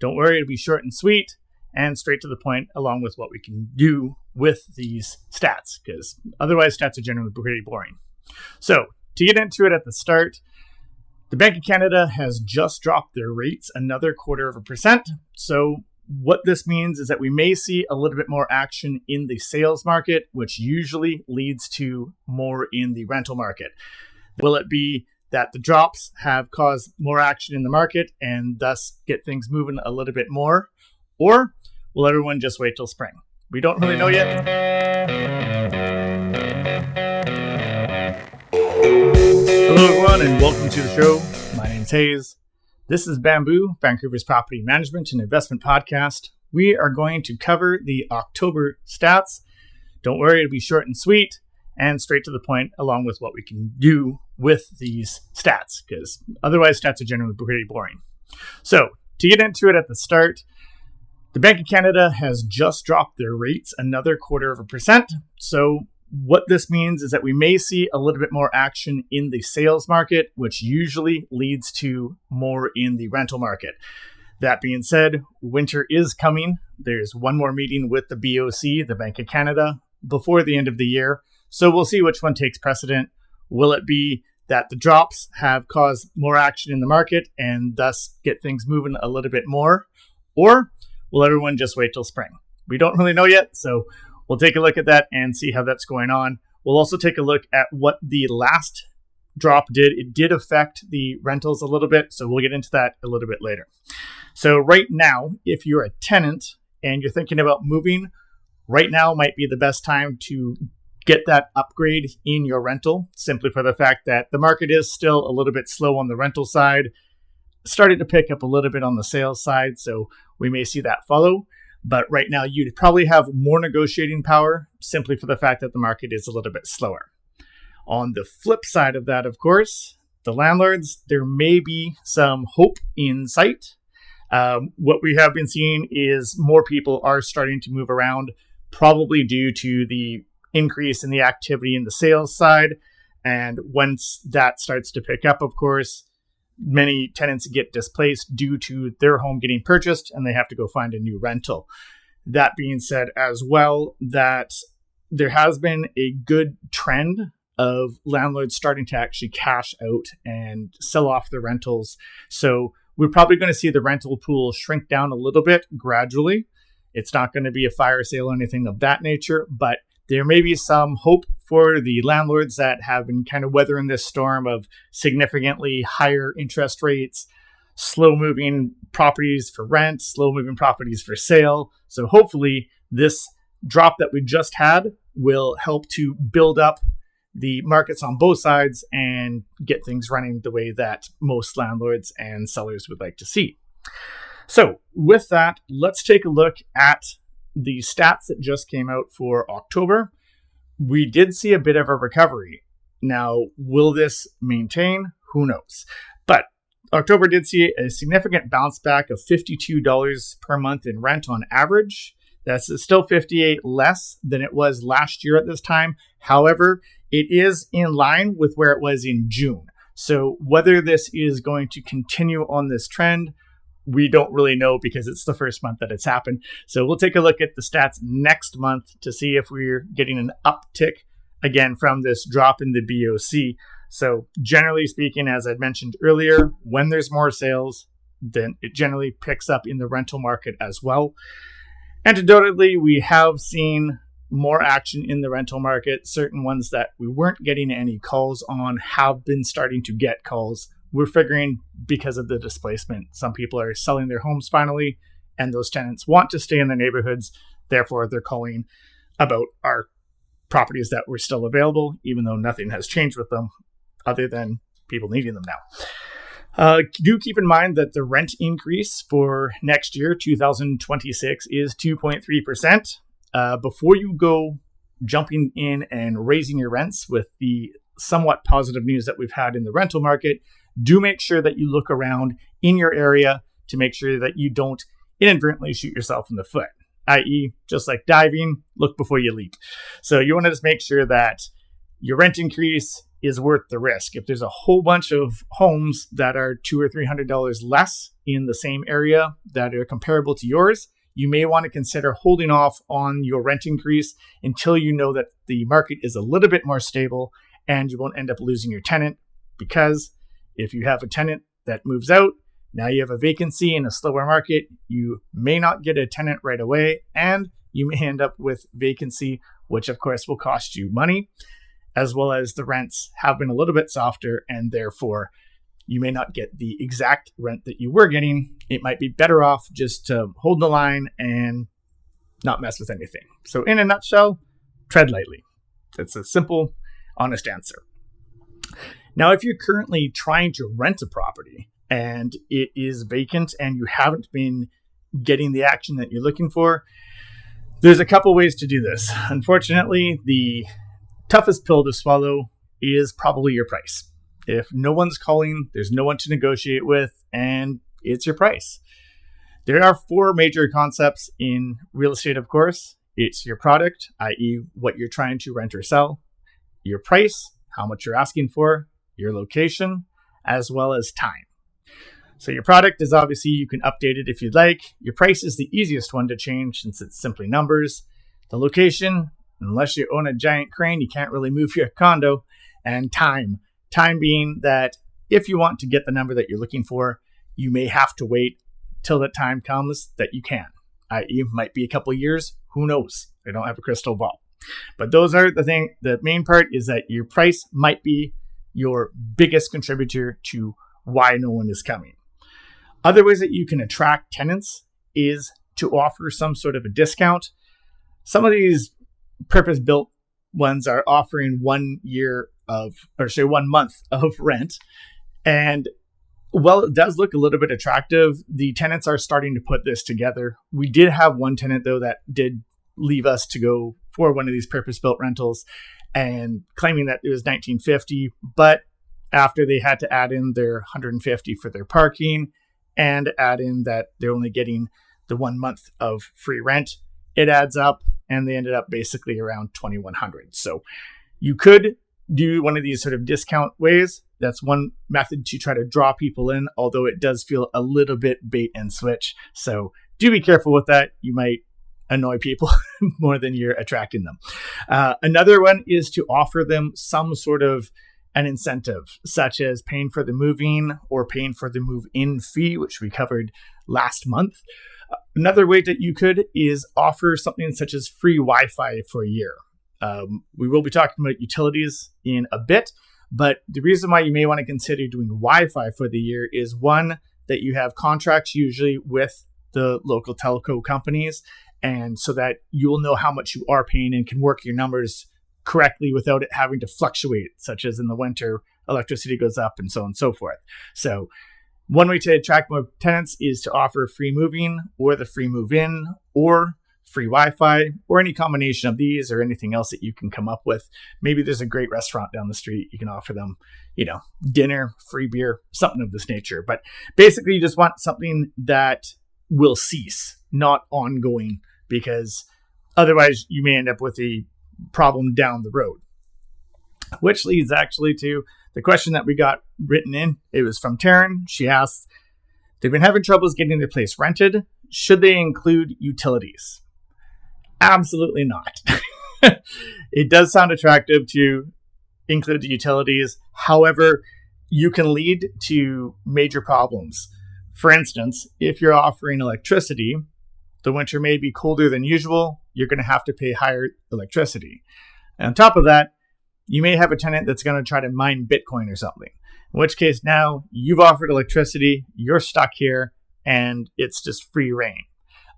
Don't worry, it'll be short and sweet and straight to the point, along with what we can do with these stats, because otherwise stats are generally pretty boring. So to get into it at the start, the Bank of Canada has just dropped their rates another 0.25%. So what this means is that we may see a little bit more action in the sales market, which usually leads to more in the rental market. Will it be that the drops have caused more action in the market and thus get things moving a little bit more? Or will everyone just wait till spring? We don't really know yet. Hello everyone and welcome to the show. My name's Hayes. This is Bamboo, Vancouver's property management and investment podcast. We are going to cover the October stats. Don't worry, it'll be short and sweet and straight to the point, along with what we can do with these stats, because otherwise stats are generally pretty boring. So to get into it at the start, the Bank of Canada has just dropped their rates another 0.25%. So what this means is that we may see a little bit more action in the sales market, which usually leads to more in the rental market. That being said, winter is coming. There's one more meeting with the BoC, the Bank of Canada, before the end of the year. So we'll see which one takes precedent. Will it be that the drops have caused more action in the market and thus get things moving a little bit more? Or will everyone just wait till spring? We don't really know yet, so we'll take a look at that and see how that's going on. We'll also take a look at what the last drop did. It did affect the rentals a little bit, so we'll get into that a little bit later. So right now, if you're a tenant and you're thinking about moving, right now might be the best time to get that upgrade in your rental, simply for the fact that the market is still a little bit slow on the rental side, starting to pick up a little bit on the sales side, so we may see that follow. But right now, you'd probably have more negotiating power simply for the fact that the market is a little bit slower. On the flip side of that, of course, the landlords, there may be some hope in sight. What we have been seeing is more people are starting to move around, probably due to the increase in the activity in the sales side. And once that starts to pick up, of course, many tenants get displaced due to their home getting purchased and they have to go find a new rental. That being said as well, that there has been a good trend of landlords starting to actually cash out and sell off their rentals. So we're probably going to see the rental pool shrink down a little bit gradually. It's not going to be a fire sale or anything of that nature, but there may be some hope for the landlords that have been kind of weathering this storm of significantly higher interest rates, slow-moving properties for rent, slow-moving properties for sale. So hopefully this drop that we just had will help to build up the markets on both sides and get things running the way that most landlords and sellers would like to see. So with that, let's take a look at the stats that just came out for October. We did see a bit of a recovery. Now, will this maintain? Who knows? But October did see a significant bounce back of $52 per month in rent on average. That's still $58 less than it was last year at this time. However, it is in line with where it was in June. So whether this is going to continue on this trend, we don't really know because it's the first month that it's happened. So we'll take a look at the stats next month to see if we're getting an uptick again from this drop in the BoC. So generally speaking, as I mentioned earlier, when there's more sales, then it generally picks up in the rental market as well. Anecdotally, we have seen more action in the rental market. Certain ones that we weren't getting any calls on have been starting to get calls. We're figuring because of the displacement, some people are selling their homes finally, and those tenants want to stay in their neighborhoods. Therefore, they're calling about our properties that were still available, even though nothing has changed with them other than people needing them now. Do keep in mind that the rent increase for next year, 2026, is 2.3%. Before you go jumping in and raising your rents with the somewhat positive news that we've had in the rental market, do make sure that you look around in your area to make sure that you don't inadvertently shoot yourself in the foot, i.e., just like diving, look before you leap. So you want to just make sure that your rent increase is worth the risk. If there's a whole bunch of homes that are $200 or $300 less in the same area that are comparable to yours, you may want to consider holding off on your rent increase until you know that the market is a little bit more stable and you won't end up losing your tenant. Because if you have a tenant that moves out, now you have a vacancy in a slower market, you may not get a tenant right away, and you may end up with vacancy, which of course will cost you money, as well as the rents have been a little bit softer, and therefore you may not get the exact rent that you were getting. It might be better off just to hold the line and not mess with anything. So in a nutshell, tread lightly. That's a simple, honest answer. Now, if you're currently trying to rent a property and it is vacant and you haven't been getting the action that you're looking for, there's a couple ways to do this. Unfortunately, the toughest pill to swallow is probably your price. If no one's calling, there's no one to negotiate with, and it's your price. There are 4 major concepts in real estate, of course. It's your product, i.e. what you're trying to rent or sell, your price, how much you're asking for, your location, as well as time. So your product is obviously, you can update it if you'd like. Your price is the easiest one to change since it's simply numbers. The location, unless you own a giant crane, you can't really move your condo. And time. Time being that if you want to get the number that you're looking for, you may have to wait till the time comes that you can. I.e. might be a couple of years. Who knows? I don't have a crystal ball. But those are the thing. The main part is that your price might be your biggest contributor to why no one is coming. Other ways that you can attract tenants is to offer some sort of a discount. Some of these purpose-built ones are offering 1 month of rent. And while it does look a little bit attractive, the tenants are starting to put this together. We did have one tenant, though, that did leave us to go for one of these purpose-built rentals and claiming that it was $19.50. But after they had to add in their $150 for their parking and add in that they're only getting the 1 month of free rent, it adds up, and they ended up basically around $2,100. So you could do one of these sort of discount ways. That's one method to try to draw people in, although it does feel a little bit bait and switch. So do be careful with that. You might annoy people more than you're attracting them. Another one is to offer them some sort of an incentive, such as paying for the move-in or paying for the move-in fee, which we covered last month. Another way that you could is offer something such as free Wi-Fi for a year. We will be talking about utilities in a bit, but the reason why you may want to consider doing Wi-Fi for the year is one, that you have contracts usually with the local telco companies, and so that you will know how much you are paying and can work your numbers correctly without it having to fluctuate, such as in the winter, electricity goes up and so on and so forth. So one way to attract more tenants is to offer free moving or the free move-in or free Wi-Fi or any combination of these or anything else that you can come up with. Maybe there's a great restaurant down the street. You can offer them, dinner, free beer, something of this nature. But basically you just want something that will cease, not ongoing, because otherwise you may end up with a problem down the road. Which leads actually to the question that we got written in. It was from Taryn. She asked, they've been having troubles getting their place rented. Should they include utilities? Absolutely not. It does sound attractive to include the utilities. However, you can lead to major problems. For instance, if you're offering electricity, the winter may be colder than usual. You're going to have to pay higher electricity. And on top of that, you may have a tenant that's going to try to mine Bitcoin or something. In which case now you've offered electricity, you're stuck here, and it's just free reign.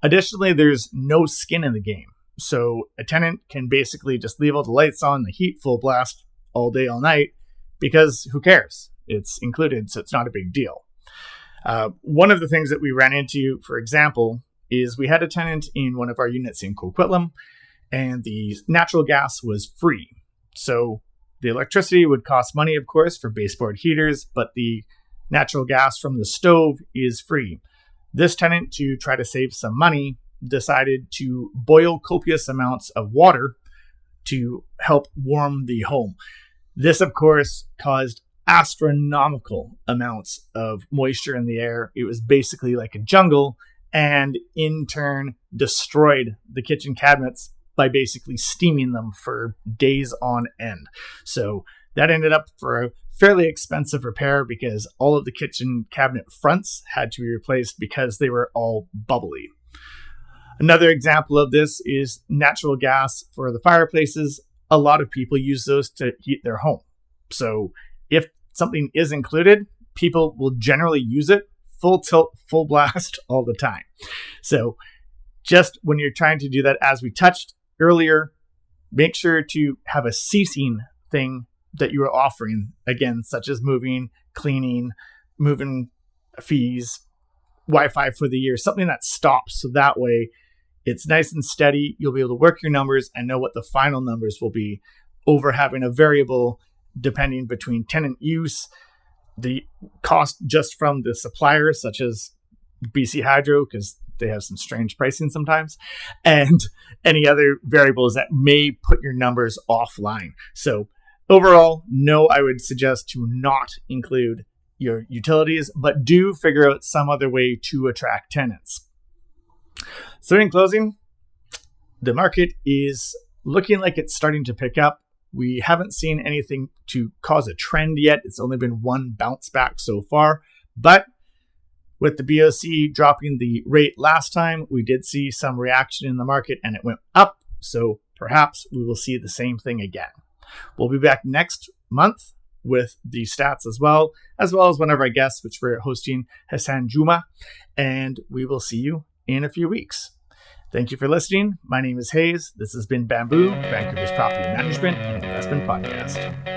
Additionally, there's no skin in the game. So a tenant can basically just leave all the lights on, the heat full blast all day, all night, because who cares? It's included, so it's not a big deal. One of the things that we ran into, for example, is we had a tenant in one of our units in Coquitlam, and the natural gas was free. So the electricity would cost money, of course, for baseboard heaters, but the natural gas from the stove is free. This tenant, to try to save some money, decided to boil copious amounts of water to help warm the home. This, of course, caused astronomical amounts of moisture in the air. It was basically like a jungle, and in turn destroyed the kitchen cabinets by basically steaming them for days on end. So that ended up for a fairly expensive repair because all of the kitchen cabinet fronts had to be replaced because they were all bubbly. Another example of this is natural gas for the fireplaces. A lot of people use those to heat their home. So if something is included, people will generally use it full tilt, full blast all the time. So just when you're trying to do that, as we touched earlier, make sure to have a ceasing thing that you are offering, again, such as moving, cleaning, moving fees, Wi-Fi for the year, something that stops. So that way it's nice and steady. You'll be able to work your numbers and know what the final numbers will be over having a variable depending between tenant use, the cost just from the suppliers, such as BC Hydro, because they have some strange pricing sometimes, and any other variables that may put your numbers offline. So overall, no, I would suggest to not include your utilities, but do figure out some other way to attract tenants. So in closing, the market is looking like it's starting to pick up. We haven't seen anything to cause a trend yet. It's only been one bounce back so far. But with the BoC dropping the rate last time, we did see some reaction in the market and it went up. So perhaps we will see the same thing again. We'll be back next month with the stats as well as one of our guests, which we're hosting, Hassan Juma. And we will see you in a few weeks. Thank you for listening. My name is Hayes. This has been BoC, Vancouver's property management and investment podcast.